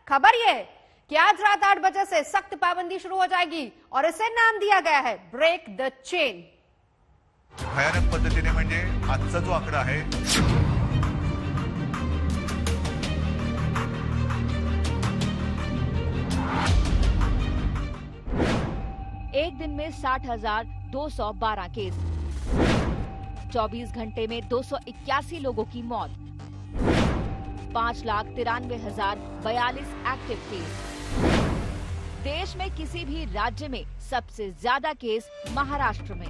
खबर ये कि आज रात 8 बजे से सख्त पाबंदी शुरू हो जाएगी और इसे नाम दिया गया है ब्रेक द चेन। भयानक पद्धतीने म्हणजे आजचा जो आकडा आहे, एक दिन में 60,212 केस, 24 घंटे में 281 लोगों की मौत, 5,93,042 एक्टिव केस। देश में किसी भी राज्य में सबसे ज्यादा केस महाराष्ट्र में।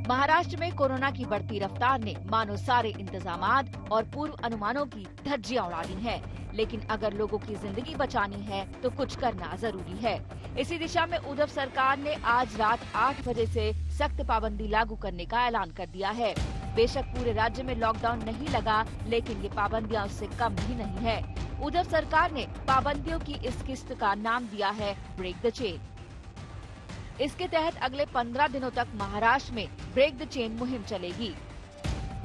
महाराष्ट्र में कोरोना की बढ़ती रफ्तार ने मानो सारे इंतजामात और पूर्व अनुमानों की धज्जियां उड़ा दी हैं। लेकिन अगर लोगों की जिंदगी बचानी है तो कुछ करना जरूरी है। इसी दिशा में उद्धव सरकार ने आज रात 8 बजे से सख्त पाबंदी लागू करने का ऐलान कर दिया है। बेशक पूरे राज्य में लॉकडाउन नहीं लगा, लेकिन ये पाबंदियां उससे कम भी नहीं है। उद्धव सरकार ने पाबंदियों की इस किस्त का नाम दिया है ब्रेक द चेन। इसके तहत अगले 15 दिनों तक महाराष्ट्र में ब्रेक द चेन मुहिम चलेगी।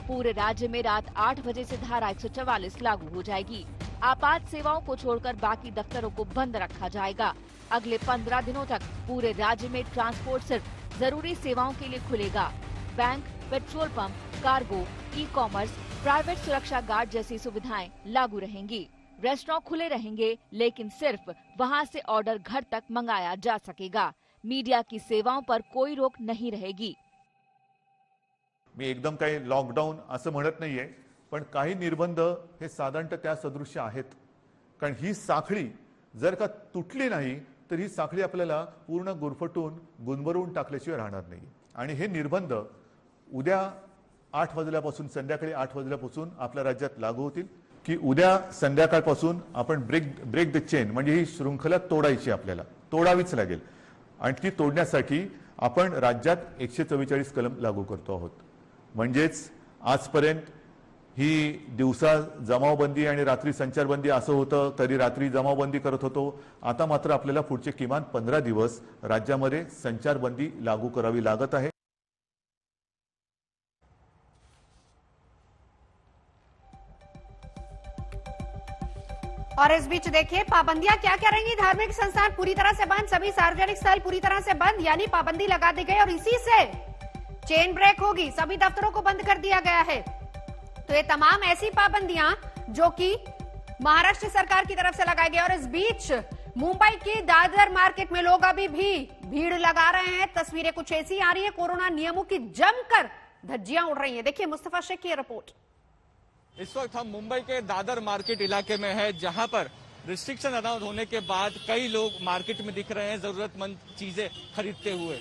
पूरे राज्य में रात 8 बजे से धारा 144 लागू हो जाएगी। आपात सेवाओं को छोड़कर बाकी दफ्तरों को बंद रखा जाएगा। अगले 15 दिनों तक पूरे राज्य में ट्रांसपोर्ट सिर्फ जरूरी सेवाओं के लिए खुलेगा। Bank, petrol pump, cargo, e-commerce, private सुरक्षा गार्ड जैसी सुविधाएं लागू रहेंगी। रेस्टोरेंट खुले रहेंगे, लेकिन सिर्फ वहां से ऑर्डर घर तक मंगाया जा सकेगा। मीडिया की सेवाओं पर कोई रोक नहीं रहेगी। मी एकदम काही लॉकडाऊन असं म्हणत नाहीये, पण काही निर्बंध हे साधारणतः त्या सदृश्य आहेत। कारण ही साखळी जर का तुटली नाही तर ही साखळी आपल्याला पूर्ण गुरफटून गुंबरून टाकल्याशिवाय राहणार नाही। आणि हे निर्बंध उद्या 8 वाजल्यापासून संध्याकाळी 8 वाजल्यापासून आपल्या राज्यात लागू होतील की उद्या संध्याकाळपासून आपण ब्रेक द चेन म्हणजे ही शृंखला तोडायची, आपल्याला तोडावीच लागेल। आणि ती तोडण्यासाठी आपण राज्यात 144 कलम लागू करतो आहोत। म्हणजेच आजपर्यंत ही दिवसा जमावबंदी आणि रात्री संचारबंदी असं होतं, तरी रात्री जमावबंदी करत होतो। आता मात्र आपल्याला पुढचे किमान 15 दिवस राज्यामध्ये संचारबंदी लागू करावी लागत आहे। और इस बीच देखिए पाबंदियां क्या क्या रहेंगी। धार्मिक संस्थान पूरी तरह से बंद, सभी सार्वजनिक स्थल पूरी तरह से बंद, यानी पाबंदी लगा दी गई और इसी से चेन ब्रेक होगी। सभी दफ्तरों को बंद कर दिया गया है। तो ये तमाम ऐसी पाबंदियां जो कि महाराष्ट्र सरकार की तरफ से लगाई गई। और इस बीच मुंबई की दादर मार्केट में लोग अभी भी भीड़ लगा रहे हैं। तस्वीरें कुछ ऐसी आ रही है, कोरोना नियमों की जमकर धज्जियां उड़ रही हैं। देखिए मुस्तफा शेख की रिपोर्ट। इस वक्त हम मुंबई के दादर मार्केट इलाके में है, जहां पर रिस्ट्रिक्शन अनाउंस होने के बाद कई लोग मार्केट में दिख रहे हैं जरूरतमंद चीजें खरीदते हुए।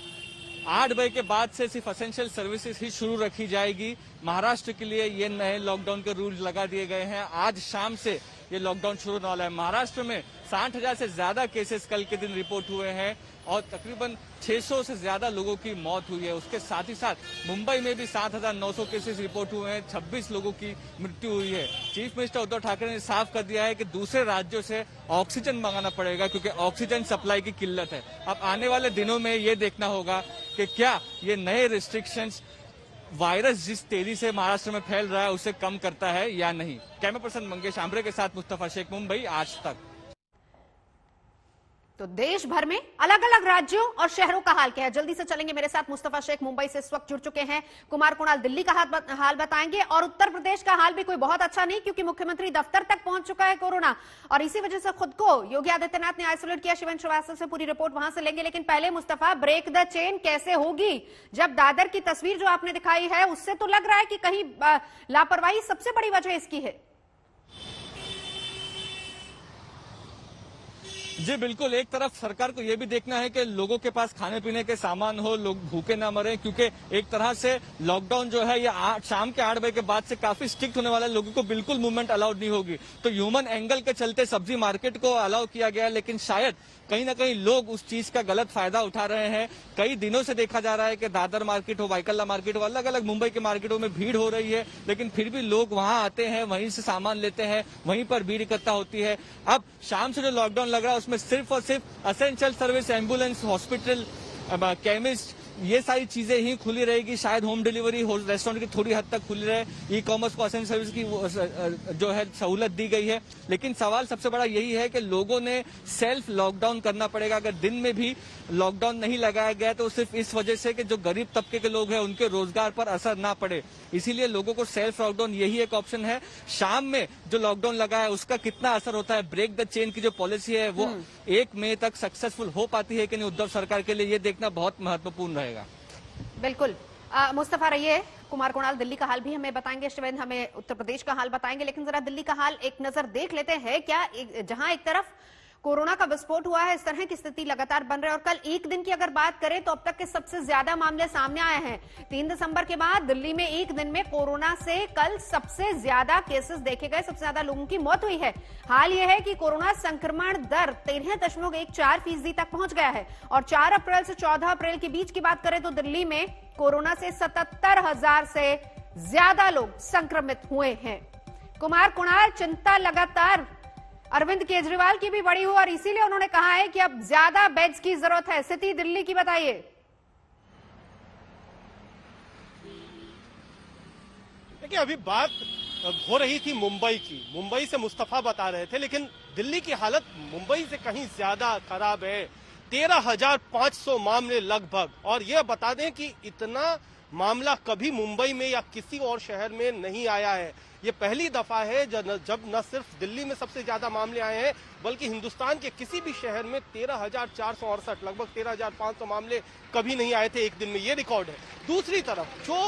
8 बजे के बाद से सिर्फ एसेंशियल सर्विसेज ही शुरू रखी जाएगी। महाराष्ट्र के लिए ये नए लॉकडाउन के रूल्स लगा दिए गए हैं। आज शाम से ये लॉकडाउन शुरू होने वाला है। महाराष्ट्र में 60,000 से ज्यादा केसेस कल के दिन रिपोर्ट हुए हैं और तकरीबन 600 से ज्यादा लोगों की मौत हुई है। उसके साथ ही साथ मुंबई में भी 7,900 केसेस रिपोर्ट हुए हैं, 26 लोगों की मृत्यु हुई है। चीफ मिनिस्टर उद्धव ठाकरे ने साफ कर दिया है कि दूसरे राज्यों से ऑक्सीजन मंगाना पड़ेगा, क्योंकि ऑक्सीजन सप्लाई की किल्लत है। अब आने वाले दिनों में ये देखना होगा कि क्या ये नए रिस्ट्रिक्शंस वायरस जिस तेजी से महाराष्ट्र में फैल रहा है उसे कम करता है या नहीं। कैमरा पर्सन मंगेश आम्रे के साथ मुस्तफा शेख, मुंबई, आज तक। तो देश भर में अलग अलग राज्यों और शहरों का हाल क्या है, जल्दी से चलेंगे मेरे साथ। मुस्तफा शेख मुंबई से इस वक्त जुड़ चुके हैं। कुमार कुणाल दिल्ली का हाल बताएंगे और उत्तर प्रदेश का हाल भी कोई बहुत अच्छा नहीं, क्योंकि मुख्यमंत्री दफ्तर तक पहुंच चुका है कोरोना और इसी वजह से खुद को योगी आदित्यनाथ ने आइसोलेट किया। शिवन श्रीवास्तव से पूरी रिपोर्ट वहां से लेंगे, लेकिन पहले मुस्तफा, ब्रेक द चेन कैसे होगी? जब दादर की तस्वीर जो आपने दिखाई है उससे तो लग रहा है कि कहीं लापरवाही सबसे बड़ी वजह इसकी है। जी बिल्कुल, एक तरफ सरकार को यह भी देखना है कि लोगों के पास खाने पीने के सामान हो, लोग भूखे ना मरे, क्योंकि एक तरह से लॉकडाउन जो है ये शाम के 8 बजे के बाद से काफी स्ट्रिक्ट होने वाला है। लोगों को बिल्कुल मूवमेंट अलाउड नहीं होगी। तो ह्यूमन एंगल के चलते सब्जी मार्केट को अलाउ किया गया, लेकिन शायद कहीं ना कहीं लोग उस चीज का गलत फायदा उठा रहे हैं। कई दिनों से देखा जा रहा है कि दादर मार्केट हो, वाइकल्ला मार्केट हो, अलग अलग मुंबई के मार्केटों में भीड़ हो रही है, लेकिन फिर भी लोग वहां आते हैं, वहीं से सामान लेते हैं, वहीं पर भीड़ इकट्ठा होती है। अब शाम से जो लॉकडाउन लग रहा है उसमें सिर्फ और सिर्फ essential service, ambulance, hospital, chemist, ये सारी चीजें ही खुली रहेगी। शायद होम डिलीवरी रेस्टोरेंट की थोड़ी हद तक खुली रहे, ई कॉमर्स को असेंशियल सर्विस की जो है सहूलत दी गई है। लेकिन सवाल सबसे बड़ा यही है कि लोगों ने सेल्फ लॉकडाउन करना पड़ेगा। अगर दिन में भी लॉकडाउन नहीं लगाया गया तो सिर्फ इस वजह से कि जो गरीब तबके के लोग हैं उनके रोजगार पर असर ना पड़े, इसीलिए लोगों को सेल्फ लॉकडाउन यही एक ऑप्शन है। शाम में जो लॉकडाउन लगा है उसका कितना असर होता है, ब्रेक द चेन की जो पॉलिसी है वो 1 मई तक सक्सेसफुल हो पाती है कि नहीं उद्धव सरकार के लिए, ये देखना बहुत महत्वपूर्ण रहेगा। बिल्कुल। मुस्तफा रहिए, कुमार कुणाल दिल्ली का हाल भी हमें बताएंगे, शिवेंद्र हमें उत्तर प्रदेश का हाल बताएंगे, लेकिन जरा दिल्ली का हाल एक नजर देख लेते हैं। क्या जहां एक तरफ कोरोना का विस्फोट हुआ है, इस तरह की स्थिति लगातार बन रही है और कल एक दिन की अगर बात करें तो अब तक के सबसे ज्यादा मामले सामने आए हैं। 3 दिसंबर के बाद दिल्ली में एक दिन में कोरोना से कल सबसे ज्यादा केसेस देखे गए, सबसे ज्यादा लोगों की मौत हुई है। हाल यह है कि कोरोना संक्रमण दर 13.14% तक पहुंच गया है और 4 अप्रैल से 14 अप्रैल के बीच की बात करें तो दिल्ली में कोरोना से 77,000 से ज्यादा लोग संक्रमित हुए हैं। कुमार कुणाल, चिंता लगातार अरविंद केजरीवाल की भी बढ़ी हुई और इसीलिए उन्होंने कहा है कि अब ज्यादा बेड्स की जरूरत है। स्थिति दिल्ली की बताइए। देखिए, अभी बात हो रही थी मुंबई की, मुंबई से मुस्तफा बता रहे थे, लेकिन दिल्ली की हालत मुंबई से कहीं ज्यादा खराब है। 13,500 मामले लगभग, और यह बता दें कि इतना मामला कभी मुंबई में या किसी और शहर में नहीं आया है। ये पहली दफा है जब न सिर्फ दिल्ली में सबसे ज्यादा मामले आए हैं बल्कि हिंदुस्तान के किसी भी शहर में 13,468 लगभग 13,500 मामले कभी नहीं आए थे एक दिन में, ये रिकॉर्ड है। दूसरी तरफ जो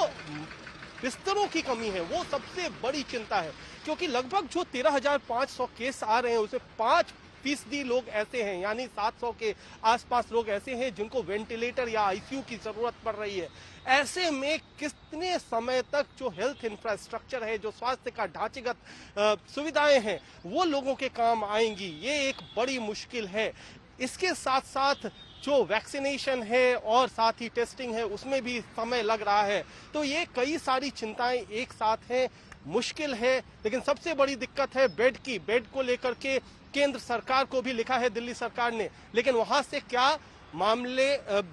बिस्तरों की कमी है वो सबसे बड़ी चिंता है, क्योंकि लगभग जो 13,500 केस आ रहे हैं उसमें 5% लोग ऐसे हैं, यानी 700 के आसपास लोग ऐसे हैं जिनको वेंटिलेटर या आईसीयू की जरूरत पड़ रही है। ऐसे में कितने समय तक जो हेल्थ इंफ्रास्ट्रक्चर है, जो स्वास्थ्य का ढांचागत सुविधाएं हैं, वो लोगों के काम आएंगी, ये एक बड़ी मुश्किल है। इसके साथ साथ जो वैक्सीनेशन है और साथ ही टेस्टिंग है उसमें भी समय लग रहा है। तो ये कई सारी चिंताएं एक साथ हैं, मुश्किल है। लेकिन सबसे बड़ी दिक्कत है बेड की। बेड को लेकर के केंद्र सरकार को भी लिखा है दिल्ली सरकार ने, लेकिन वहां से क्या मामले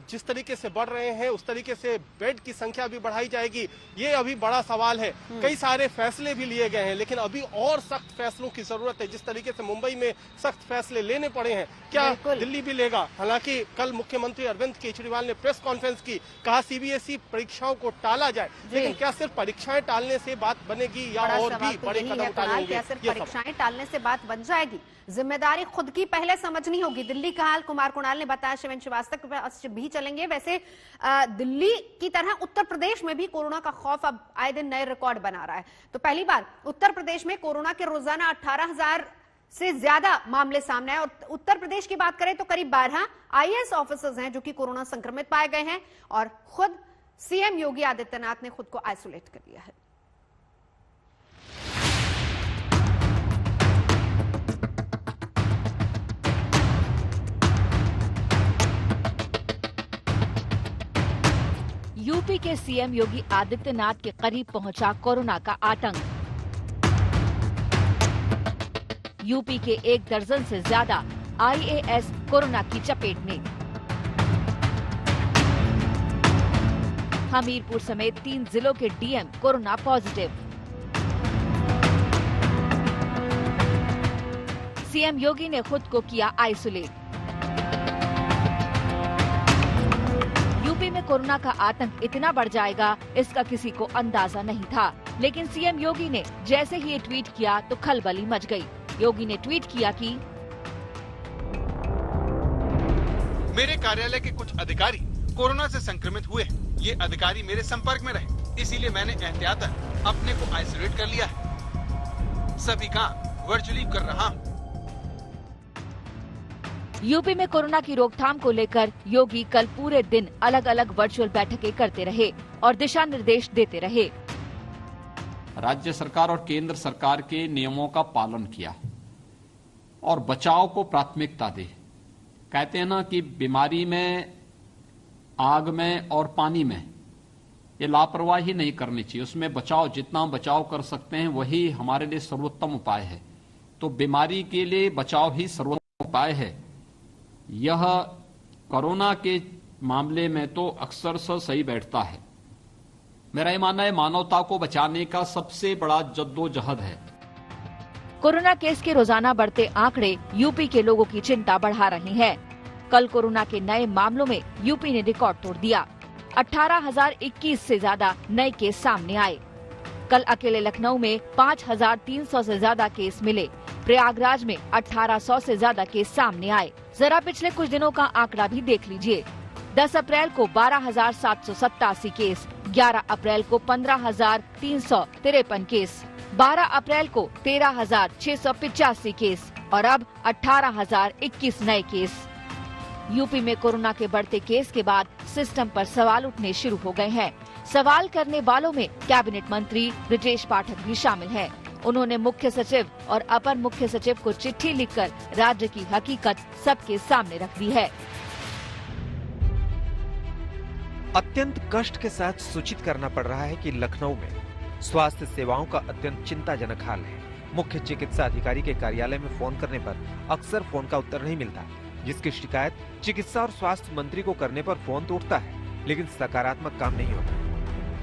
जिस तरीके से बढ़ रहे हैं उस तरीके से बेड की संख्या भी बढ़ाई जाएगी, ये अभी बड़ा सवाल है। कई सारे फैसले भी लिए गए हैं, लेकिन अभी और सख्त फैसलों की जरूरत है। जिस तरीके से मुंबई में सख्त फैसले लेने पड़े हैं, क्या दिल्ली भी लेगा? हालांकि कल मुख्यमंत्री अरविंद केजरीवाल ने प्रेस कॉन्फ्रेंस की, कहा सीबीएसई परीक्षाओं को टाला जाए, लेकिन क्या सिर्फ परीक्षाएं टालने से बात बनेगी या और भी बड़े कदम उठाने होंगे? क्या सिर्फ परीक्षाएं टालने से बात बन जाएगी? जिम्मेदारी खुद की पहले समझनी होगी। दिल्ली का हाल कुमार कुणाल ने बताया, शिवेंद्र श्रीवास्तव भी चलेंगे। वैसे दिल्ली की तरह उत्तर प्रदेश में भी कोरोना का खौफ अब आए दिन नए रिकॉर्ड बना रहा है। तो पहली बार उत्तर प्रदेश में कोरोना के रोजाना 18,000 से ज्यादा मामले सामने आए और उत्तर प्रदेश की बात करें तो करीब 12 आईएएस ऑफिसर्स हैं जो कि कोरोना संक्रमित पाए गए हैं और खुद सीएम योगी आदित्यनाथ ने खुद को आइसोलेट कर लिया है। यूपी के सीएम योगी आदित्यनाथ के करीब पहुंचा कोरोना का आतंक। यूपी के 1 दर्जन से ज्यादा आईएएस कोरोना की चपेट में। हमीरपुर समेत 3 जिलों के डीएम कोरोना पॉजिटिव। सीएम योगी ने खुद को किया आइसोलेट। यूपी में कोरोना का आतंक इतना बढ़ जाएगा इसका किसी को अंदाजा नहीं था, लेकिन सीएम योगी ने जैसे ही ये ट्वीट किया तो खलबली मच गई। योगी ने ट्वीट किया कि मेरे कार्यालय के कुछ अधिकारी कोरोना से संक्रमित हुए हैं। ये अधिकारी मेरे संपर्क में रहे, इसीलिए मैंने एहतियातन अपने को आइसोलेट कर लिया है। सभी काम वर्चुअली कर रहा हूँ। यूपी में कोरोना की रोकथाम को लेकर योगी कल पूरे दिन अलग अलग वर्चुअल बैठकें करते रहे और दिशा निर्देश देते रहे। राज्य सरकार और केंद्र सरकार के नियमों का पालन किया और बचाव को प्राथमिकता दे। कहते हैं ना कि बीमारी में, आग में और पानी में ये लापरवाही नहीं करनी चाहिए। उसमें बचाव, जितना बचाव कर सकते हैं वही हमारे लिए सर्वोत्तम उपाय है। तो बीमारी के लिए बचाव ही सर्वोत्तम उपाय है। यह कोरोना के मामले में तो अक्सर सही बैठता है। मेरा ये मानना है मानवता को बचाने का सबसे बड़ा जद्दोजहद है। कोरोना केस के रोजाना बढ़ते आंकड़े यूपी के लोगों की चिंता बढ़ा रही हैं। कल कोरोना के नए मामलों में यूपी ने रिकॉर्ड तोड़ दिया। 18,021 से ज्यादा नए केस सामने आए। कल अकेले लखनऊ में 5,300 से ज्यादा केस मिले। प्रयागराज में 1,800 से ज्यादा केस सामने आए। जरा पिछले कुछ दिनों का आंकड़ा भी देख लीजिए। 10 अप्रैल को 12,787 केस, 11 अप्रैल को 15,353 केस, 12 अप्रैल को 13,685 केस और अब 18,021 नए केस। यूपी में कोरोना के बढ़ते केस के बाद सिस्टम पर सवाल उठने शुरू हो गए हैं। सवाल करने वालों में कैबिनेट मंत्री ब्रजेश पाठक भी शामिल हैं। उन्होंने मुख्य सचिव और अपर मुख्य सचिव को चिट्ठी लिखकर राज्य की हकीकत सबके सामने रख दी है। अत्यंत कष्ट के साथ सूचित करना पड़ रहा है कि लखनऊ में स्वास्थ्य सेवाओं का अत्यंत चिंताजनक हाल है। मुख्य चिकित्सा अधिकारी के कार्यालय में फोन करने पर अक्सर फोन का उत्तर नहीं मिलता, जिसकी शिकायत चिकित्सा और स्वास्थ्य मंत्री को करने पर फोन तो उठता है, लेकिन सकारात्मक काम नहीं होता।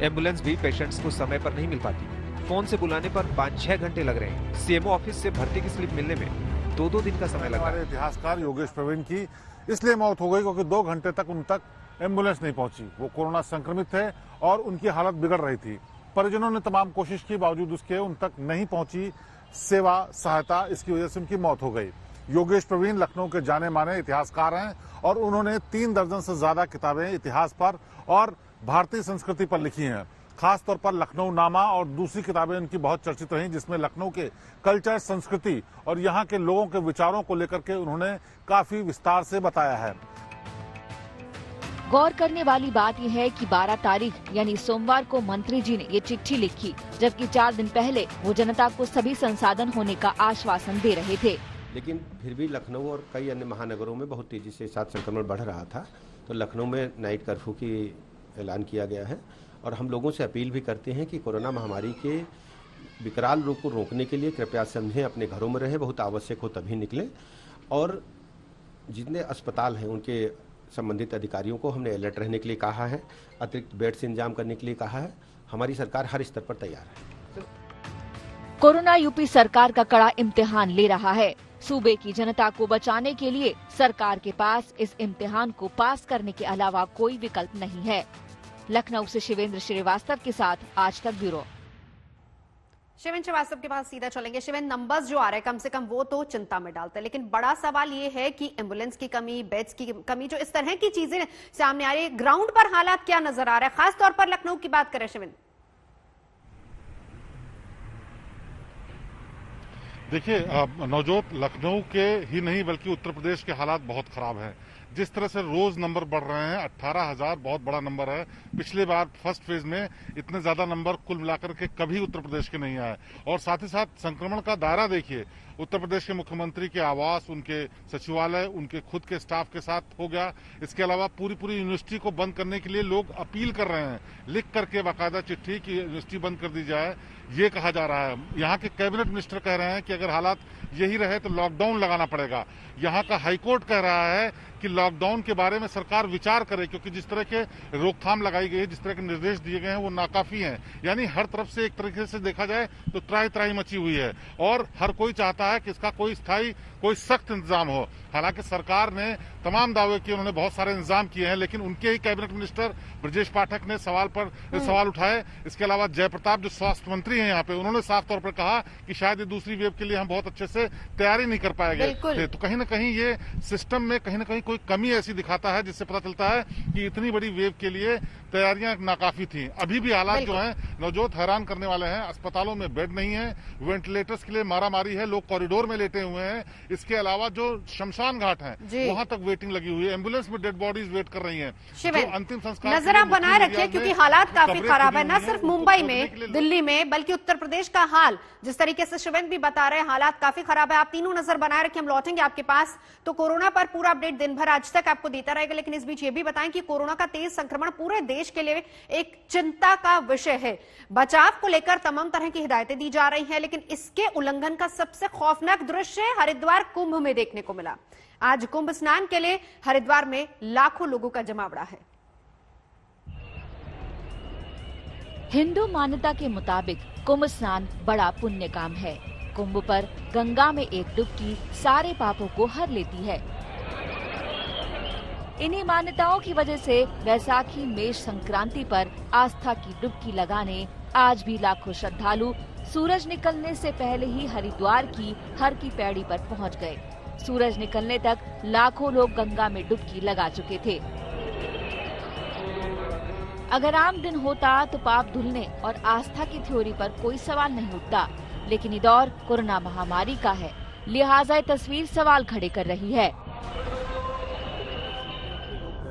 एम्बुलेंस भी पेशेंट्स को समय पर नहीं मिल पाती। फोन से बुलाने पर 5-6 घंटे लग रहे हैं। सीएमओ ऑफिस से भर्ती की स्लिप मिलने में 2-2 दिन का समय लगा। हमारे इतिहासकार योगेश प्रवीण की इसलिए मौत हो गई क्योंकि 2 घंटे तक उन तक एम्बुलेंस नहीं पहुंची। वो कोरोना संक्रमित थे और उनकी हालत बिगड़ रही थी। परिजनों ने तमाम कोशिश की, बावजूद उसके उन तक नहीं पहुंची सेवा सहायता, इसकी वजह से उनकी मौत हो गई। योगेश प्रवीण लखनऊ के जाने माने इतिहासकार हैं और उन्होंने 3 दर्जन से ज्यादा किताबें इतिहास पर और भारतीय संस्कृति पर लिखी हैं। खास तौर पर लखनऊ नामा और दूसरी किताबें उनकी बहुत चर्चित रहीं, जिसमें लखनऊ के कल्चर, संस्कृति और यहाँ के लोगों के विचारों को लेकर के उन्होंने काफी विस्तार से बताया है। गौर करने वाली बात यह है कि 12 तारीख यानी सोमवार को मंत्री जी ने ये चिट्ठी लिखी, जबकि 4 दिन पहले वो जनता को सभी संसाधन होने का आश्वासन दे रहे थे। लेकिन फिर भी लखनऊ और कई अन्य महानगरों में बहुत तेजी से साथ संक्रमण बढ़ रहा था, तो लखनऊ में नाइट कर्फ्यू की ऐलान किया गया है। और हम लोगों से अपील भी करते हैं कि कोरोना महामारी के विकराल रूप को रोकने के लिए कृपया समझें, अपने घरों में रहें, बहुत आवश्यक हो तभी निकलें। और जितने अस्पताल हैं उनके संबंधित अधिकारियों को हमने अलर्ट रहने के लिए कहा है, अतिरिक्त बेड से इंतजाम करने के लिए कहा है। हमारी सरकार हर स्तर पर तैयार है। कोरोना यूपी सरकार का कड़ा इम्तिहान ले रहा है। सूबे की जनता को बचाने के लिए सरकार के पास इस इम्तिहान को पास करने के अलावा कोई विकल्प नहीं है। लखनऊ से शिवेंद्र श्रीवास्तव के साथ आज तक ब्यूरो। शिवेंद्र श्रीवास्तव के पास सीधा चलेंगे। शिवेंद्र, नंबर्स जो आ रहे हैं कम से कम वो तो चिंता में डालते हैं, लेकिन बड़ा सवाल ये है कि एम्बुलेंस की कमी, बेड्स की कमी, जो इस तरह की चीजें सामने आ रही है, ग्राउंड पर हालात क्या नजर आ रहा है, खास तौर पर लखनऊ की बात करें शिवेंद्र? देखिए नवजोत, लखनऊ के ही नहीं बल्कि उत्तर प्रदेश के हालात बहुत खराब हैं। जिस तरह से रोज नंबर बढ़ रहे हैं, 18,000 बहुत बड़ा नंबर है। पिछले बार फर्स्ट फेज में इतने ज्यादा नंबर कुल मिलाकर के कभी उत्तर प्रदेश के नहीं आए। और साथ ही साथ संक्रमण का दायरा देखिए, उत्तर प्रदेश के मुख्यमंत्री के आवास, उनके सचिवालय, उनके खुद के स्टाफ के साथ हो गया। इसके अलावा पूरी यूनिवर्सिटी को बंद करने के लिए लोग अपील कर रहे हैं, लिख करके बाकायदा चिट्ठी की यूनिवर्सिटी बंद कर दी जाए, ये कहा जा रहा है। यहाँ के कैबिनेट मिनिस्टर कह रहे हैं कि अगर हालात यही रहे तो लॉकडाउन लगाना पड़ेगा। यहाँ का हाईकोर्ट कह रहा है कि लॉकडाउन के बारे में सरकार विचार करे, क्योंकि जिस तरह के रोकथाम लगाई गई है, जिस तरह के निर्देश दिए गए हैं, वो नाकाफी हैं। यानी हर तरफ से एक तरीके से देखा जाए तो त्राही मची हुई है और हर कोई चाहता है कि इसका कोई स्थायी, कोई सख्त इंतजाम हो। हालांकि सरकार ने तमाम दावे किए, उन्होंने बहुत सारे इंतजाम किए हैं, लेकिन उनके ही कैबिनेट मिनिस्टर ब्रजेश पाठक ने सवाल उठाए। इसके अलावा जयप्रताप जो स्वास्थ्य मंत्री हैं यहाँ पे, उन्होंने साफ तौर पर कहा कि शायद ये दूसरी वेव के लिए हम बहुत अच्छे से तैयारी नहीं कर पाएंगे। तो कहीं ना कहीं ये सिस्टम में कहीं ना कहीं कोई कमी ऐसी दिखाता है, जिससे पता चलता है कि इतनी बड़ी वेव के लिए तैयारियां नाकाफी थी। अभी भी हालात जो हैं नवजोत हैरान करने वाले हैं। अस्पतालों में बेड नहीं है, वेंटिलेटर्स के लिए मारामारी है, लोग कॉरिडोर में लेटे हुए हैं। इसके अलावा जो शमशान घाट है वहां तक वेटिंग लगी हुई है, एम्बुलेंस में डेड बॉडीज वेट कर रही हैं। जो अंतिम संस्कार नजर आप बनाए रखिए, क्योंकि हालात काफी खराब है, न सिर्फ मुंबई में, दिल्ली में, बल्कि उत्तर प्रदेश का हाल जिस तरीके से शिवेंद्र भी बता रहे हैं, हालात काफी खराब है। आप तीनों नजर बनाए रखिए, हम लौटेंगे आपके पास। तो कोरोना पर पूरा अपडेट दिन भर भर आज तक आपको देता रहेगा। लेकिन इस बीच ये भी बताएं कि कोरोना का तेज संक्रमण पूरे देश के लिए एक चिंता का विषय है। बचाव को लेकर तमाम तरह की हिदायतें दी जा रही हैं, लेकिन इसके उल्लंघन का सबसे खौफनाक दृश्य हरिद्वार कुंभ में देखने को मिला। आज कुंभ स्नान के लिए हरिद्वार में लाखों लोगों का जमावड़ा है। हिंदू मान्यता के मुताबिक कुंभ स्नान बड़ा पुण्य काम है। कुंभ पर गंगा में एक डुबकी सारे पापों को हर लेती है। इन्हीं मान्यताओं की वजह से वैसाखी मेष संक्रांति पर आस्था की डुबकी लगाने आज भी लाखों श्रद्धालु सूरज निकलने से पहले ही हरिद्वार की हर की पैड़ी पर पहुंच गए। सूरज निकलने तक लाखों लोग गंगा में डुबकी लगा चुके थे। अगर आम दिन होता तो पाप धुलने और आस्था की थ्योरी पर कोई सवाल नहीं उठता, लेकिन ये दौर कोरोना महामारी का है, लिहाजा ये तस्वीर सवाल खड़े कर रही है।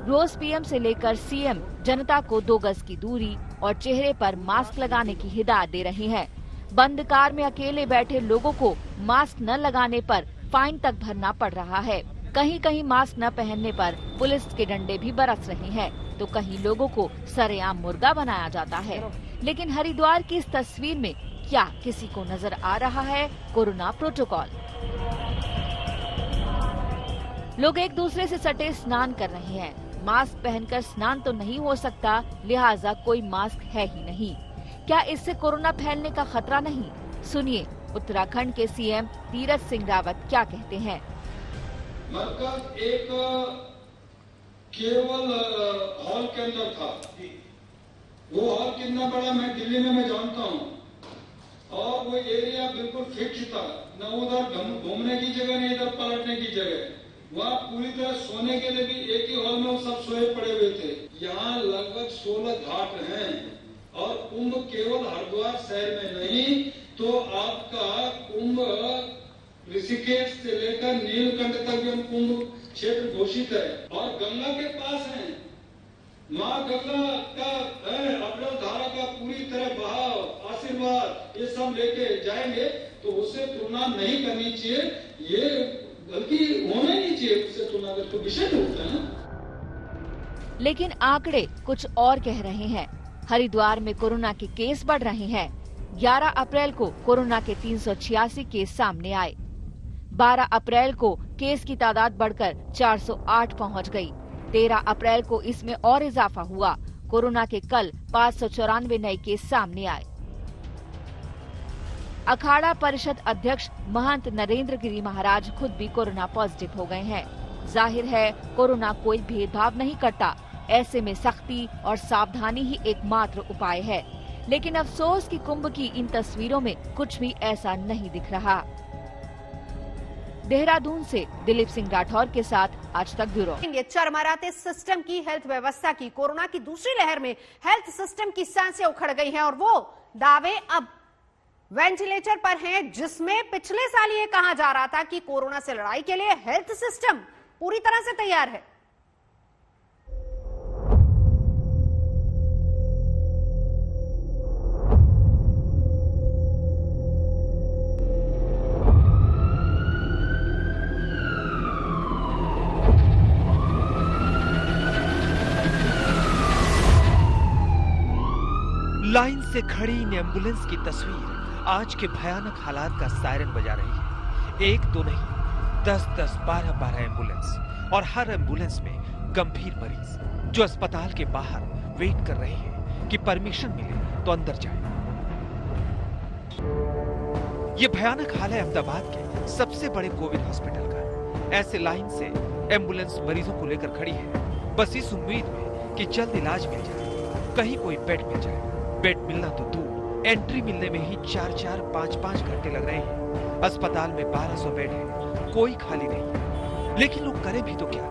रोज पीएम से लेकर सीएम जनता को 2 गज की दूरी और चेहरे पर मास्क लगाने की हिदायत दे रहे हैं। बंद कार में अकेले बैठे लोगों को मास्क न लगाने पर फाइन तक भरना पड़ रहा है। कहीं कहीं मास्क न पहनने पर पुलिस के डंडे भी बरस रहे हैं, तो कहीं लोगों को सरेआम मुर्गा बनाया जाता है। लेकिन हरिद्वार की इस तस्वीर में क्या किसी को नजर आ रहा है कोरोना प्रोटोकॉल? लोग एक दूसरे से सटे स्नान कर रहे हैं। मास्क पहनकर स्नान तो नहीं हो सकता, लिहाजा कोई मास्क है ही नहीं। क्या इससे कोरोना फैलने का खतरा नहीं? सुनिए उत्तराखंड के सीएम तीरथ सिंह रावत क्या कहते हैं। मरकज एक केवल हॉल के अंदर था। वो हॉल कितना बड़ा मैं दिल्ली में मैं जानता हूँ, और वो एरिया बिल्कुल फिक्स था, न उधर घूमने की जगह नहीं इधर पलटने की जगह। वहाँ पूरी तरह सोने के लिए भी एक ही हॉल में वो सब सोए पड़े हुए थे। यहाँ लगभग 16 घाट हैं, और कुंभ केवल हरिद्वार शहर में नहीं, तो आपका कुंभ ऋषिकेश से लेकर नीलकंठ तक भी हम कुंभ क्षेत्र घोषित है, और गंगा के पास है। माँ गंगा का अविरल धारा का पूरी तरह बहाव, आशीर्वाद ये सब लेके जाएंगे, तो उससे तुलना नहीं करनी चाहिए। ये बल्कि होना नहीं चाहिए, उससे तुलना कर तो विषय होता है ना। लेकिन आंकड़े कुछ और कह रहे हैं। हरिद्वार में कोरोना के केस बढ़ रहे हैं। 11 अप्रैल को कोरोना के 386 केस सामने आए। 12 अप्रैल को केस की तादाद बढ़कर 408 पहुंच गई। 13 अप्रैल को इसमें और इजाफा हुआ। कोरोना के कल 594 नए केस सामने आए। अखाड़ा परिषद अध्यक्ष महंत नरेंद्र गिरी महाराज खुद भी कोरोना पॉजिटिव हो गए हैं। जाहिर है कोरोना कोई भेदभाव नहीं करता, ऐसे में सख्ती और सावधानी ही एकमात्र उपाय है। लेकिन अफसोस कि कुंभ की इन तस्वीरों में कुछ भी ऐसा नहीं दिख रहा। देहरादून से दिलीप सिंह राठौर के साथ आज तक ब्यूरो। चरमराते सिस्टम की, हेल्थ व्यवस्था की, कोरोना की दूसरी लहर में हेल्थ सिस्टम की सांसें उखड़ गई हैं, और वो दावे अब वेंटिलेटर पर हैं, जिसमें पिछले साल ये कहा जा रहा था कि कोरोना से लड़ाई के लिए हेल्थ सिस्टम पूरी तरह से तैयार है। लाइन से खड़ी इन एम्बुलेंस की तस्वीर आज के भयानक हालात का सायरन बजा रही है। एक दो नहीं, 10-10, 12-12 एम्बुलेंस, और हर एम्बुलेंस में गंभीर मरीज जो अस्पताल के बाहर वेट कर रहे हैं कि परमिशन मिले तो अंदर जाए। ये भयानक हाल है अहमदाबाद के सबसे बड़े कोविड हॉस्पिटल का। ऐसे लाइन से एम्बुलेंस मरीजों को लेकर खड़ी है, बस इस उम्मीद में कि जल्द इलाज मिल जाए, कहीं कोई बेड मिल जाए। बेड मिलना तो दूर, एंट्री मिलने में ही 4-4, 5-5 घंटे लग रहे हैं। अस्पताल में 1200 बेड है, कोई खाली नहीं। लेकिन लोग करें भी तो क्या,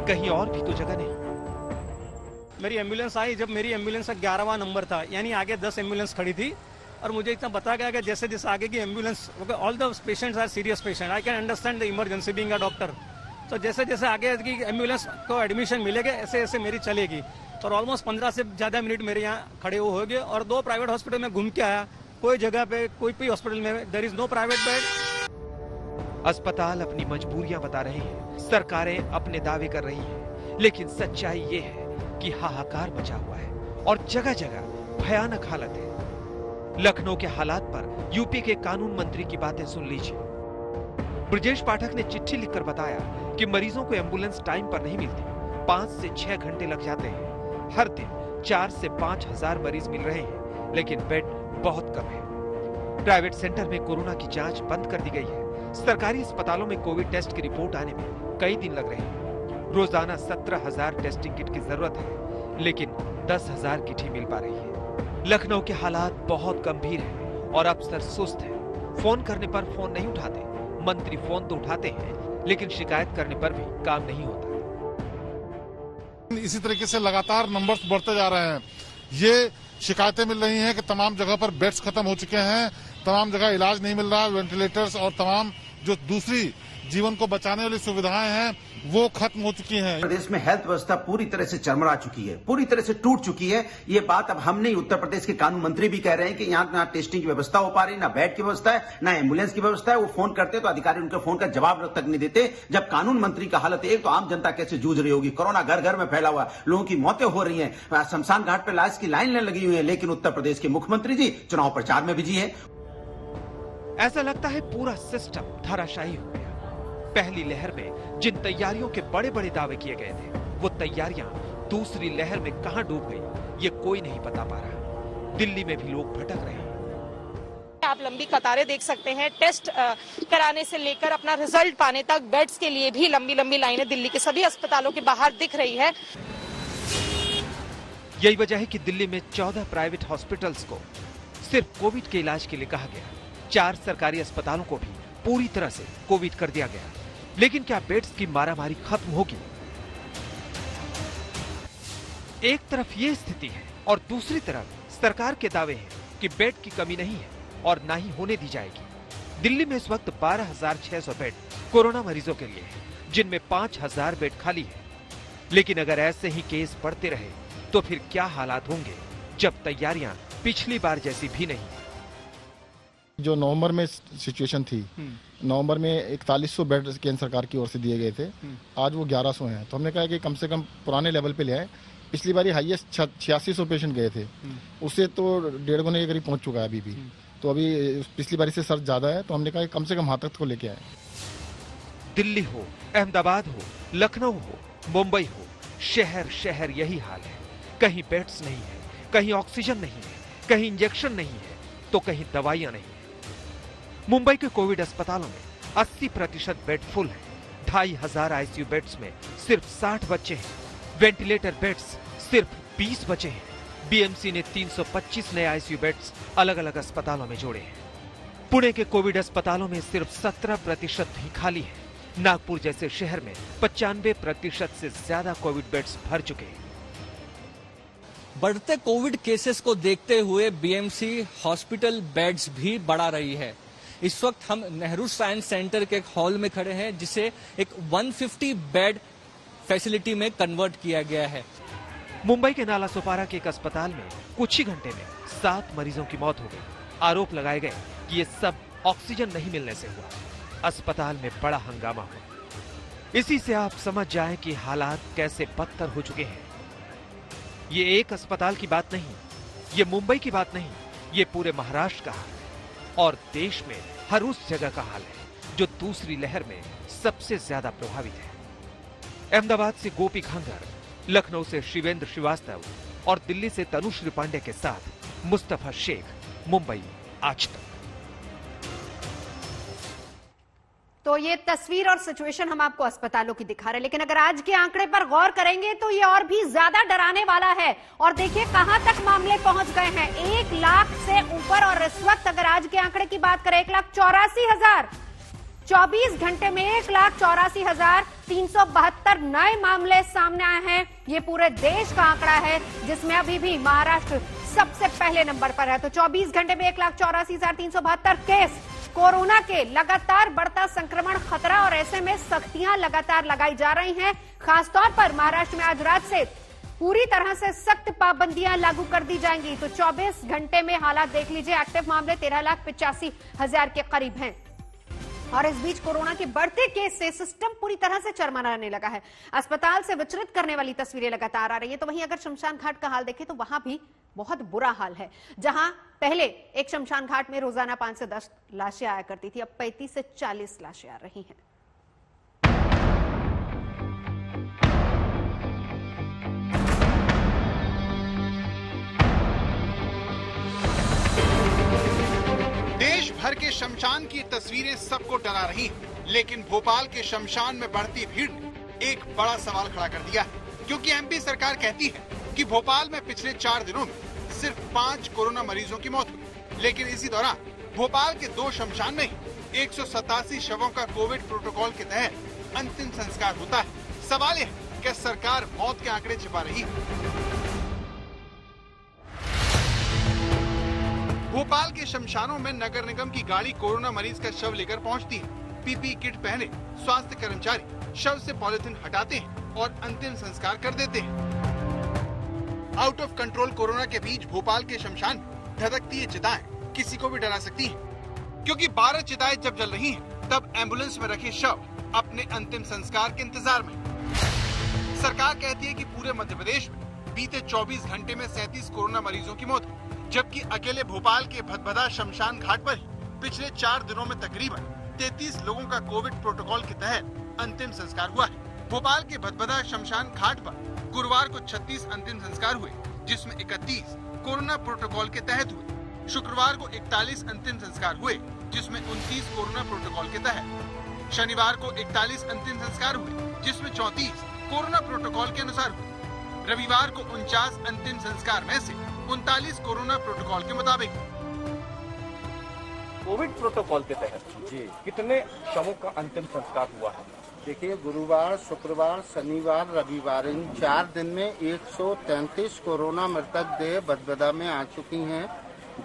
कहीं और भी तो जगह नहीं। मेरी एम्बुलेंस आई, जब मेरी एम्बुलेंस का 11वां नंबर था, यानी आगे 10 एम्बुलेंस खड़ी थी, और मुझे इतना बताया गया कि जैसे जैसे आगे की ambulance, all the patients are serious patient, I can understand the emergency being a doctor. तो जैसे जैसे आगे की एम्बुलेंस को एडमिशन मिलेगा, ऐसे ऐसे मेरी चलेगी। और ऑलमोस्ट 15 से ज्यादा मिनट मेरे यहाँ खड़े हो गए, और 2 प्राइवेट हॉस्पिटल में घूम के आया। कोई जगह पे, कोई भी हॉस्पिटल में there is no private bed. अस्पताल अपनी मजबूरियां बता रहे हैं, सरकारें अपने दावे कर रही हैं, लेकिन सच्चाई ये है कि हाहाकार मचा हुआ है और जगह जगह भयानक हालत है। लखनऊ के हालात पर यूपी के कानून मंत्री की बातें सुन लीजिए। ब्रजेश पाठक ने चिट्ठी लिखकर बताया कि मरीजों को एम्बुलेंस टाइम पर नहीं मिलती, 5 से 6 घंटे लग जाते हैं। हर दिन 4 से 5 हजार मरीज मिल रहे हैं, लेकिन बेड बहुत कम है। प्राइवेट सेंटर में कोरोना की जांच बंद कर दी गई है। सरकारी अस्पतालों में कोविड टेस्ट की रिपोर्ट आने में कई दिन लग रहे हैं। रोजाना 17,000 टेस्टिंग किट की जरूरत है, लेकिन 10,000 किट ही मिल पा रही है। लखनऊ के हालात बहुत गंभीर हैं और अफसर सुस्त हैं। फोन करने पर फोन नहीं उठाते। मंत्री फोन तो उठाते हैं, लेकिन शिकायत करने पर भी काम नहीं होता। इसी तरीके से लगातार नंबर्स बढ़ते जा रहे हैं। ये शिकायतें मिल रही हैं कि तमाम जगह पर बेड्स खत्म हो चुके हैं, तमाम जगह इलाज नहीं मिल रहा, वेंटिलेटर्स और तमाम जो दूसरी जीवन को बचाने वाली सुविधाएं हैं वो खत्म हो चुकी हैं। प्रदेश में हेल्थ व्यवस्था पूरी तरह से चरमरा चुकी है, पूरी तरह से टूट चुकी है। ये बात अब हम नहीं, उत्तर प्रदेश के कानून मंत्री भी कह रहे हैं कि यहाँ ना टेस्टिंग की व्यवस्था हो पा रही, ना बेड की व्यवस्था है, ना एम्बुलेंस की व्यवस्था है। वो फोन करते तो अधिकारी उनके फोन का जवाब तक नहीं देते। जब कानून मंत्री का हालत एक, तो आम जनता कैसे जूझ रही होगी। कोरोना घर घर में फैला हुआ, लोगों की मौतें हो रही है, शमशान घाट पर लाश की लाइन लगी हुई है, लेकिन उत्तर प्रदेश के मुख्यमंत्री जी चुनाव प्रचार में बिजी है। ऐसा लगता है पूरा सिस्टम धराशायी हो गया। पहली लहर में जिन तैयारियों के बड़े बड़े दावे किए गए थे, वो तैयारियां दूसरी लहर में कहां डूब गई, ये कोई नहीं बता पा रहा। दिल्ली में भी लोग भटक रहे हैं। आप लंबी कतारें देख सकते हैं। टेस्ट कराने से लेकर अपना रिजल्ट पाने तक बेड्स के लिए भी लंबी लंबी लाइनें दिल्ली के सभी अस्पतालों के बाहर दिख रही है। यही वजह है कि दिल्ली में 14 प्राइवेट हॉस्पिटल्स को सिर्फ कोविड के इलाज के लिए कहा गया। 4 सरकारी अस्पतालों को भी पूरी तरह से कोविड कर दिया गया। लेकिन क्या बेड्स की मारामारी खत्म होगी? एक तरफ ये स्थिति है और दूसरी तरफ सरकार के दावे हैं कि बेड की कमी नहीं है और ना ही होने दी जाएगी। दिल्ली में इस वक्त 12,600 बेड कोरोना मरीजों के लिए है, जिनमें 5,000 बेड खाली है। लेकिन अगर ऐसे ही केस बढ़ते रहे तो फिर क्या हालात होंगे, जब तैयारियां पिछली बार जैसी भी नहीं। जो नवंबर में सिचुएशन थी, नवंबर में 4100 बेड केंद्र सरकार की ओर से दिए गए थे, आज वो 1100 हैं। तो हमने कहा कि कम से कम पुराने लेवल पे ले आए। पिछली बार हाईएस्ट 8600 पेशेंट गए थे, उससे तो 1.5 गुने के करीब पहुंच चुका है अभी भी। तो अभी पिछली बार से सर्च ज्यादा है, तो हमने कहा कि कम से कम हाथ तक को लेके आए। दिल्ली हो, अहमदाबाद हो, लखनऊ हो, मुंबई हो, शहर शहर यही हाल है। कहीं बेड्स नहीं है, कहीं ऑक्सीजन नहीं है, कहीं इंजेक्शन नहीं है, तो कहीं दवाइयां नहीं है। मुंबई के कोविड अस्पतालों में 80% बेड फुल है। 2,500 आईसीयू बेड्स में सिर्फ 60 बच्चे हैं। वेंटिलेटर बेड्स सिर्फ 20 बचे हैं। बीएमसी ने 325 नए आईसीयू बेड्स अलग अलग अस्पतालों में जोड़े हैं। पुणे के कोविड अस्पतालों में सिर्फ 17% ही खाली है। नागपुर जैसे शहर में 95% से ज्यादा कोविड बेड्स भर चुके हैं। बढ़ते कोविड केसेस को देखते हुए बीएमसी हॉस्पिटल बेड्स भी बढ़ा रही है। इस वक्त हम नेहरू साइंस सेंटर के एक हॉल में खड़े हैं, जिसे एक 150 बेड फैसिलिटी में कन्वर्ट किया गया है। मुंबई के नाला सोपारा के एक अस्पताल में कुछ ही घंटे में 7 मरीजों की मौत हो गई। आरोप लगाए गए कि ये सब ऑक्सीजन नहीं मिलने से हुआ। अस्पताल में बड़ा हंगामा हुआ। इसी से आप समझ जाएं कि हालात कैसे बदतर हो चुके हैं। ये एक अस्पताल की बात नहीं, ये मुंबई की बात नहीं, ये पूरे महाराष्ट्र का हाल है और देश में हर उस जगह का हाल है जो दूसरी लहर में सबसे ज्यादा प्रभावित है। अहमदाबाद से गोपी खंगर, लखनऊ से शिवेंद्र श्रीवास्तव और दिल्ली से तनुश्री पांडे के साथ मुस्तफा शेख, मुंबई आज तक। तो ये तस्वीर और सिचुएशन हम आपको अस्पतालों की दिखा रहे हैं, लेकिन अगर आज के आंकड़े पर गौर करेंगे तो ये और भी ज्यादा डराने वाला है। और देखिए कहां तक मामले पहुंच गए हैं, 1 लाख से ऊपर। और इस वक्त अगर आज के आंकड़े की बात करें, 1,84,000, 24 घंटे में 1,84,372 नए मामले सामने आए हैं। ये पूरे देश का आंकड़ा है, जिसमें अभी भी महाराष्ट्र सबसे पहले नंबर पर है। तो 24 घंटे में 1,84,372 केस। कोरोना के लगातार बढ़ता संक्रमण खतरा, और ऐसे में सख्तियां लगातार लगाई जा रही हैं। खासतौर पर महाराष्ट्र में आज रात से पूरी तरह से सख्त पाबंदियां लागू कर दी जाएंगी। तो 24 घंटे में हालात देख लीजिए, एक्टिव मामले 13,85,000 के करीब हैं। और इस बीच कोरोना के बढ़ते केस से सिस्टम पूरी तरह से चरमराने लगा है। अस्पताल से विचलित करने वाली तस्वीरें लगातार आ रही है। तो वहीं अगर शमशान घाट का हाल देखें तो वहां भी बहुत बुरा हाल है। जहां पहले एक शमशान घाट में रोजाना 5 से 10 लाशें आया करती थी, अब 35 से 40 लाशें आ रही हैं। देश भर के शमशान की तस्वीरें सबको डरा रही हैं, लेकिन भोपाल के शमशान में बढ़ती भीड़ ने एक बड़ा सवाल खड़ा कर दिया है, क्योंकि एमपी सरकार कहती है कि भोपाल में पिछले 4 दिनों में सिर्फ 5 कोरोना मरीजों की मौत हुई, लेकिन इसी दौरान भोपाल के 2 शमशान में ही 187 शवों का कोविड प्रोटोकॉल के तहत अंतिम संस्कार होता है। सवाल यह है कि सरकार मौत के आंकड़े छिपा रही है। भोपाल के शमशानों में नगर निगम की गाड़ी कोरोना मरीज का शव लेकर पहुंचती है। पीपीई किट पहने स्वास्थ्य कर्मचारी शव से पॉलिथीन हटाते हैं और अंतिम संस्कार कर देते हैं। आउट ऑफ कंट्रोल कोरोना के बीच भोपाल के शमशान धधकती ये चिताएं किसी को भी डरा सकती हैं, क्योंकि 12 चिताएं जब जल रही हैं, तब एम्बुलेंस में रखे शव अपने अंतिम संस्कार के इंतजार में। सरकार कहती है कि पूरे मध्य प्रदेश में बीते 24 घंटे में 37 कोरोना मरीजों की मौत, जबकि अकेले भोपाल के भदभदा शमशान घाट पर ही पिछले 4 दिनों में तकरीबन 33 लोगों का कोविड प्रोटोकॉल के तहत अंतिम संस्कार हुआ है। भोपाल के भदभदा शमशान घाट पर गुरुवार को 36 अंतिम संस्कार हुए, जिसमें 31 कोरोना प्रोटोकॉल के तहत हुए। शुक्रवार को 41 अंतिम संस्कार हुए, जिसमें 29 कोरोना प्रोटोकॉल के तहत। शनिवार को 41 अंतिम संस्कार हुए, जिसमें 34 कोरोना प्रोटोकॉल के अनुसार हुए। रविवार को 49 अंतिम संस्कार में से 39 कोरोना प्रोटोकॉल के मुताबिक। कोविड प्रोटोकॉल के तहत जी कितने शवों का अंतिम संस्कार हुआ है? देखिए, गुरुवार, शुक्रवार, शनिवार, रविवार इन 4 दिन में 133 कोरोना मृतक देह भदभदा में आ चुकी हैं,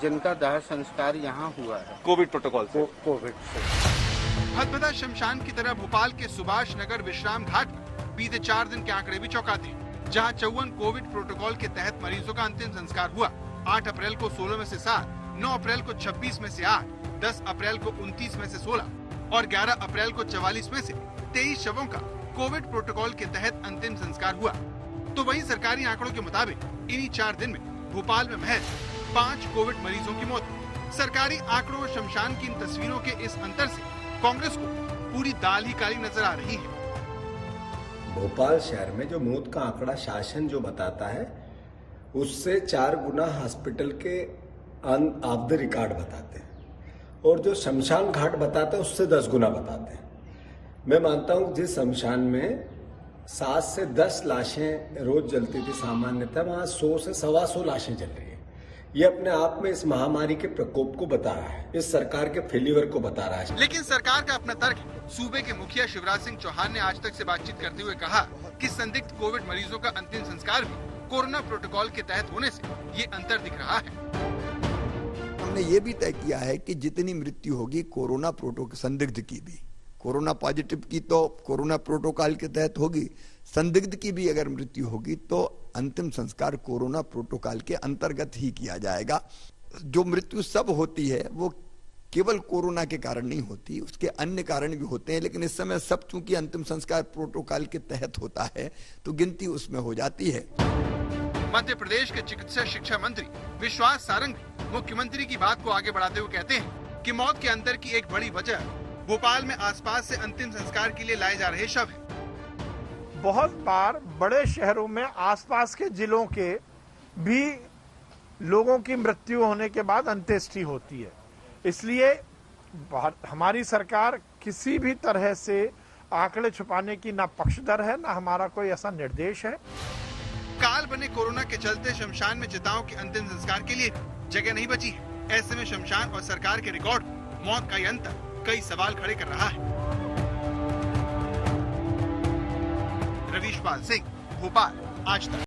जिनका दाह संस्कार यहाँ हुआ है कोविड प्रोटोकॉल से। कोविड से। भदभदा शमशान की तरह भोपाल के सुभाष नगर विश्राम घाट पर बीते 4 दिन के आंकड़े भी चौंकाते हैं, जहां 54 कोविड प्रोटोकॉल के तहत मरीजों का अंतिम संस्कार हुआ। 8 अप्रैल को 16 में से 7, 9 अप्रैल को 26 में से 8, 10 अप्रैल को 29 में से 16 और 11 अप्रैल को 44 में से 23 शवों का कोविड प्रोटोकॉल के तहत अंतिम संस्कार हुआ। तो वहीं सरकारी आंकड़ों के मुताबिक इन्हीं 4 दिन में भोपाल में महज 5 कोविड मरीजों की मौत। सरकारी आंकड़ों और शमशान की इन तस्वीरों के इस अंतर से कांग्रेस को पूरी दाल ही काली नजर आ रही है। भोपाल शहर में जो मौत का आंकड़ा शासन जो बताता है, उससे 4 गुना हॉस्पिटल के ऑफ द रिकॉर्ड बताते हैं, और जो शमशान घाट बताते हैं उससे 10 गुना बताते हैं। मैं मानता हूं जिस शमशान में 7 से 10 लाशें रोज जलती थी सामान्यतः, वहां 100 से 125 लाशें जल रही है। ये अपने आप में इस महामारी के प्रकोप को बता रहा है, इस सरकार के फेल्यूर को बता रहा है। लेकिन सरकार का अपना तर्क है। सूबे के मुखिया शिवराज सिंह चौहान ने आज तक से बातचीत करते हुए कहा कि संदिग्ध कोविड मरीजों का अंतिम संस्कार भी कोरोना प्रोटोकॉल के तहत होने से ये अंतर दिख रहा है। हमने ये भी तय किया है कि जितनी मृत्यु होगी कोरोना प्रोटोकॉल संदिग्ध की भी, कोरोना पॉजिटिव की तो कोरोना प्रोटोकॉल के तहत होगी, संदिग्ध की भी अगर मृत्यु होगी तो अंतिम संस्कार कोरोना प्रोटोकॉल के अंतर्गत ही किया जाएगा। जो मृत्यु सब होती है वो केवल कोरोना के कारण नहीं होती, उसके अन्य कारण भी होते हैं, लेकिन इस समय सब चूंकि अंतिम संस्कार प्रोटोकॉल के तहत होता है तो गिनती उसमें हो जाती है। मध्य प्रदेश के चिकित्सा शिक्षा मंत्री विश्वास सारंग मुख्यमंत्री की बात को आगे बढ़ाते हुए कहते हैं कि मौत के अंतर की एक बड़ी वजह भोपाल में आसपास से अंतिम संस्कार के लिए लाए जा रहे शव है। बहुत बार बड़े शहरों में आसपास के जिलों के भी लोगों की मृत्यु होने के बाद अंत्येष्टि होती है, इसलिए हमारी सरकार किसी भी तरह से आंकड़े छुपाने की ना पक्षधर है, ना हमारा कोई ऐसा निर्देश है। काल बने कोरोना के चलते शमशान में चिताओं के अंतिम संस्कार के लिए जगह नहीं बची है। ऐसे में शमशान और सरकार के रिकॉर्ड मौत का अंतर कई सवाल खड़े कर रहा है। रवीश पाल सिंह, भोपाल, आज तक।